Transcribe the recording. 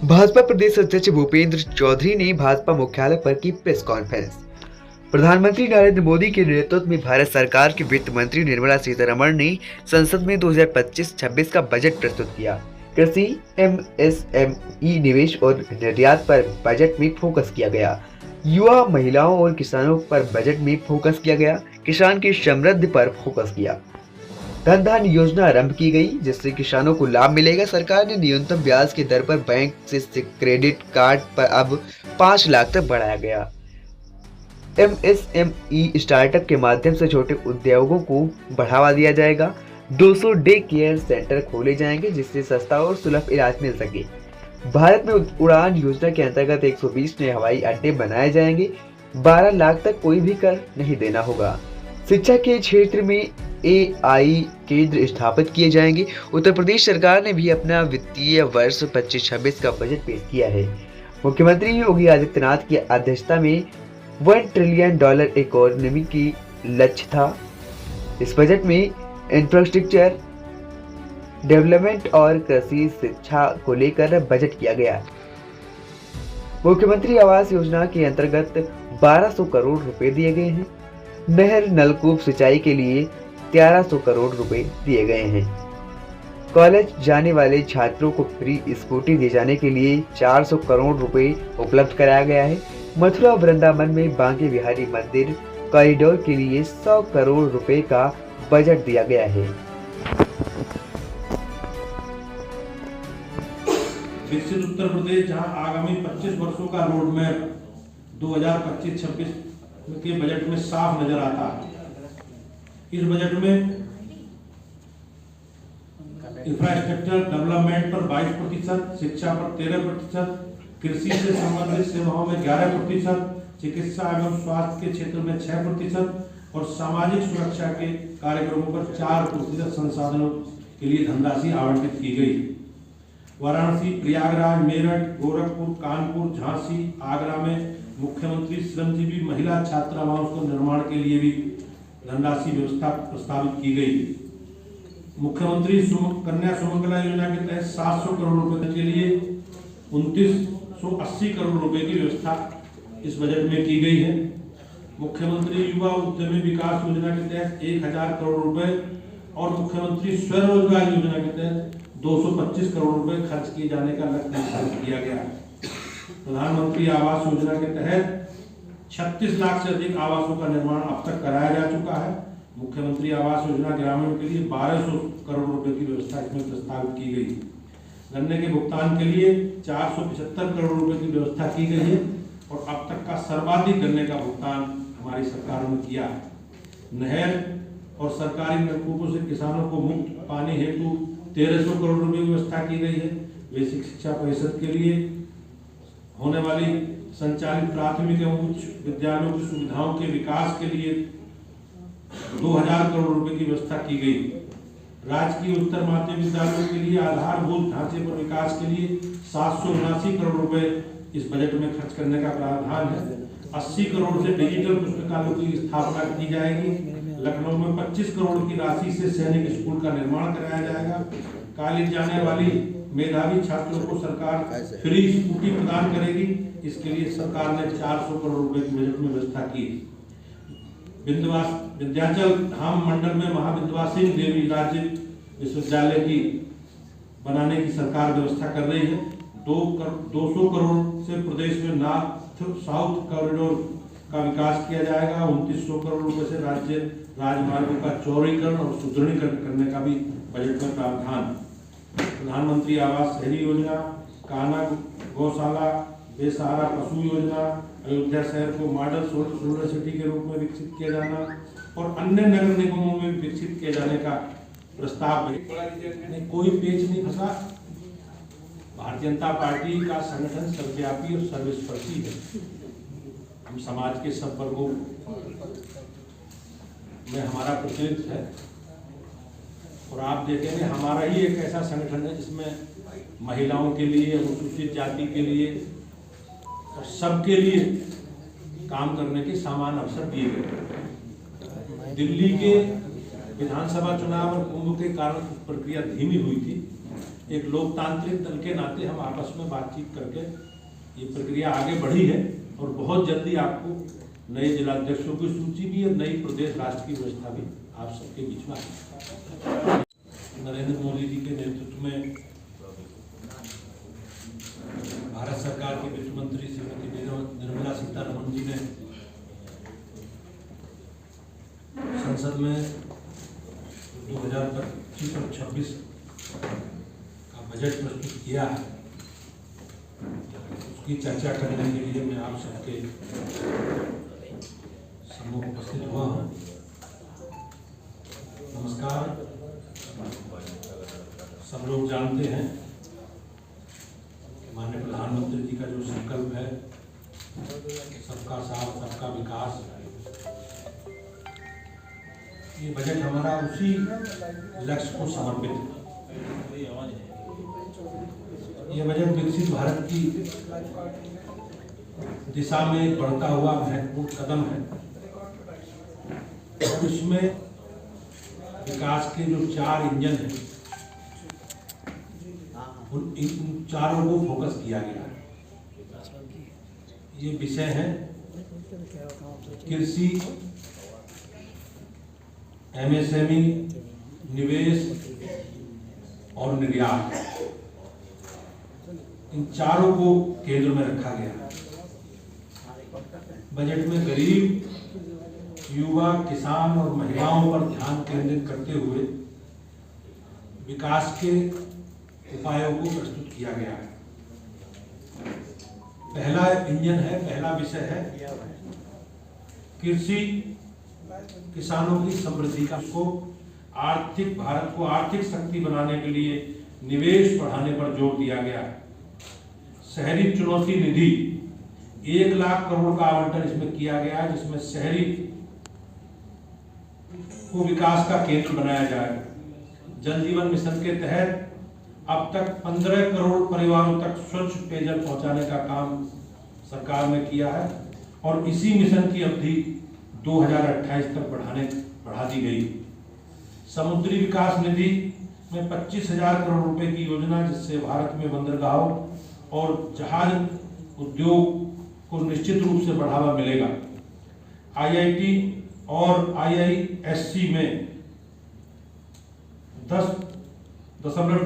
भाजपा प्रदेश अध्यक्ष भूपेंद्र चौधरी ने भाजपा मुख्यालय पर की प्रेस कॉन्फ्रेंस। प्रधानमंत्री नरेंद्र मोदी के नेतृत्व में भारत सरकार की वित्त मंत्री निर्मला सीतारमण ने संसद में 2025-26 का बजट प्रस्तुत किया। कृषि, एमएसएमई, निवेश और निर्यात पर बजट में फोकस किया गया। युवा, महिलाओं और किसानों पर बजट में फोकस किया गया। किसान की समृद्धि पर फोकस किया। धन योजना आरंभ की गई, जिससे किसानों को लाभ मिलेगा। सरकार ने न्यूनतम ब्याज की दर पर बैंक से क्रेडिट कार्ड पर अब 5 लाख तक बढ़ाया गया। एमएसएमई स्टार्टअप के माध्यम से छोटे उद्योगों को बढ़ावा दिया जाएगा। 200 डे केयर सेंटर खोले जाएंगे, जिससे सस्ता और सुलभ इलाज मिल सके। भारत में उड़ान योजना के अंतर्गत 120 नए हवाई अड्डे बनाए जाएंगे। 12 लाख तक कोई भी कर नहीं देना होगा। शिक्षा के क्षेत्र में AI केंद्र स्थापित किए जाएंगे। उत्तर प्रदेश सरकार ने भी अपना वित्तीय वर्ष 25-26 का बजट पेश किया है। मुख्यमंत्री योगी आदित्यनाथ की अध्यक्षता में $1 ट्रिलियन इकोनॉमी की लक्ष्य था। इस बजट में इंफ्रास्ट्रक्चर डेवलपमेंट और कृषि शिक्षा को लेकर बजट किया गया। मुख्यमंत्री आवास योजना के अंतर्गत 1200 करोड़ रुपए दिए गए हैं। नहर नलकूप सिंचाई के लिए 1300 करोड़ रुपए दिए गए हैं। कॉलेज जाने वाले छात्रों को फ्री स्कूटी दिए जाने के लिए 400 करोड़ रुपए उपलब्ध कराया गया है। मथुरा वृंदावन में बांके बिहारी मंदिर कॉरिडोर के लिए 100 करोड़ रुपए का बजट दिया गया है। विकसित उत्तर प्रदेश, जहां आगामी 25 वर्षों का रोड मैप 2025-26 के बजट में साफ नजर आता है। इस बजट में इंफ्रास्ट्रक्चर डेवलपमेंट पर 22%, शिक्षा पर 13%, कृषि से संबंधित सेवाओं में 11%, चिकित्सा एवं स्वास्थ्य के क्षेत्र में 6% और सामाजिक सुरक्षा के कार्यक्रमों पर 4% संसाधनों के लिए धनराशि आवंटित की गई। वाराणसी, प्रयागराज, मेरठ, गोरखपुर, कानपुर, झांसी, आगरा में मुख्यमंत्री श्रमजीवी महिला छात्रावासों के निर्माण के लिए भी धनराशि व्यवस्था प्रस्तावित की गई। मुख्यमंत्री कन्या सुमंगला योजना के तहत 700 करोड़ रुपए के लिए 2980 करोड़ रुपए की व्यवस्था इस बजट में की गई है। मुख्यमंत्री युवा उद्यमी विकास योजना के तहत 1000 करोड़ रुपए और मुख्यमंत्री स्वरोजगार योजना के तहत 225 करोड़ रुपए खर्च किए जाने का लक्ष्य निर्धारित किया गया। प्रधानमंत्री आवास योजना के तहत 36 लाख से अधिक आवासों का निर्माण अब तक कराया जा चुका है। मुख्यमंत्री आवास योजना ग्रामीण के लिए 1200 करोड़ रुपए की व्यवस्था इसमें प्रस्तावित की गई। गन्ने के भुगतान के लिए 475 करोड़ रुपए की व्यवस्था की गई है और अब तक का सर्वाधिक गन्ने का भुगतान हमारी सरकार ने किया है। नहर और सरकारी नलकूपों से किसानों को मुफ्त पानी हेतु 1300 करोड़ रुपए की व्यवस्था की गई है। बेसिक शिक्षा परिषद के लिए होने वाली संचालित प्राथमिक एवं उच्च विद्यालयों की सुविधाओं के विकास के लिए 2000 करोड़ रुपए की व्यवस्था की गई। राजकीय उत्तर माध्यमिक विद्यालयों के लिए आधारभूत ढांचे पर विकास के लिए 779 करोड़ रुपए इस बजट में खर्च करने का प्रावधान है। 80 करोड़ से डिजिटल पुस्तकालयों की स्थापना की जाएगी। लखनऊ में 25 करोड़ की राशि से सैनिक स्कूल का निर्माण कराया जाएगा। कॉलेज जाने वाली मेधावी छात्रों को सरकार फ्री स्कूटी प्रदान करेगी। इसके लिए सरकार ने 400 करोड़ रुपए की बजट में व्यवस्था की। विंध्याचल धाम मंडल में महाविंध्यवासिनी देवी राज्य विश्वविद्यालय की बनाने की सरकार व्यवस्था कर रही है। 200 करोड़ से प्रदेश में नॉर्थ साउथ कॉरिडोर का विकास किया जाएगा। 2900 करोड़ रुपए से राज्य राजमार्गों का चौड़ीकरण और सुदृढ़ीकरण करने का भी बजट में प्रावधान। प्रधानमंत्री आवास शहरी योजना, कान्हा गौशाला, बेसहारा पशु योजना, अयोध्या शहर को मॉडल सोलर सिटी के रूप में विकसित किया जाना और अन्य नगर निगमों में विकसित किए जाने का प्रस्ताव में कोई पेच नहीं फंसा। भारतीय जनता पार्टी का संगठन सर्वव्यापी और सर्वस्पर्शी है। हम समाज के सब वर्गों में हमारा प्रतिनिधित्व है और आप देखेंगे हमारा ही एक ऐसा संगठन है जिसमें महिलाओं के लिए, अनुसूचित जाति के लिए और सबके लिए काम करने के समान अवसर दिए गए। दिल्ली के विधानसभा चुनाव और कुंभ के कारण प्रक्रिया धीमी हुई थी, एक लोकतांत्रिक दल के नाते हम आपस में बातचीत करके ये प्रक्रिया आगे बढ़ी है और बहुत जल्दी आपको नए जिलाध्यक्षों की सूची भी और नई प्रदेश राष्ट्र की व्यवस्था भी आप सबके बीच में आएगी। नरेंद्र मोदी जी के नेतृत्व में भारत सरकार के वित्त मंत्री श्रीमती निर्मला सीतारमण जी ने संसद में 2025 और 26 का बजट प्रस्तुत किया है। उसकी चर्चा करने के लिए मैं आप सबके सम्मुख उपस्थित हुआ हूँ। नमस्कार। सब लोग जानते हैं माननीय प्रधानमंत्री जी का जो संकल्प है सबका साथ सबका विकास, ये बजट हमारा उसी लक्ष्य को समर्पित है। ये बजट विकसित भारत की दिशा में एक बढ़ता हुआ महत्वपूर्ण कदम है और इसमें विकास के जो 4 इंजन हैं उन चारों को फोकस किया गया है। ये विषय हैं कृषि, एमएसएमई, निवेश और निर्यात। इन चारों को केंद्र में रखा गया है। बजट में गरीब, युवा, किसान और महिलाओं पर ध्यान केंद्रित करते हुए विकास के उपायों को प्रस्तुत किया गया है। पहला इंजन है, पहला विषय है कृषि, किसानों की समृद्धि का को आर्थिक भारत को आर्थिक शक्ति बनाने के लिए निवेश बढ़ाने पर जोर दिया गया है। शहरी चुनौती निधि 1 लाख करोड़ का आवंटन इसमें किया गया है, जिसमें शहरी को विकास का केंद्र बनाया जाए। जल जीवन मिशन के तहत अब तक 15 करोड़ परिवारों तक स्वच्छ पेयजल पहुंचाने का काम सरकार ने किया है और इसी मिशन की अवधि 2028 तक बढ़ा दी गई। समुद्री विकास निधि में 25,000 करोड़ रुपए की योजना, जिससे भारत में बंदरगाहों और जहाज उद्योग को निश्चित रूप से बढ़ावा मिलेगा। आईआईटी और आईआईएससी में 10.00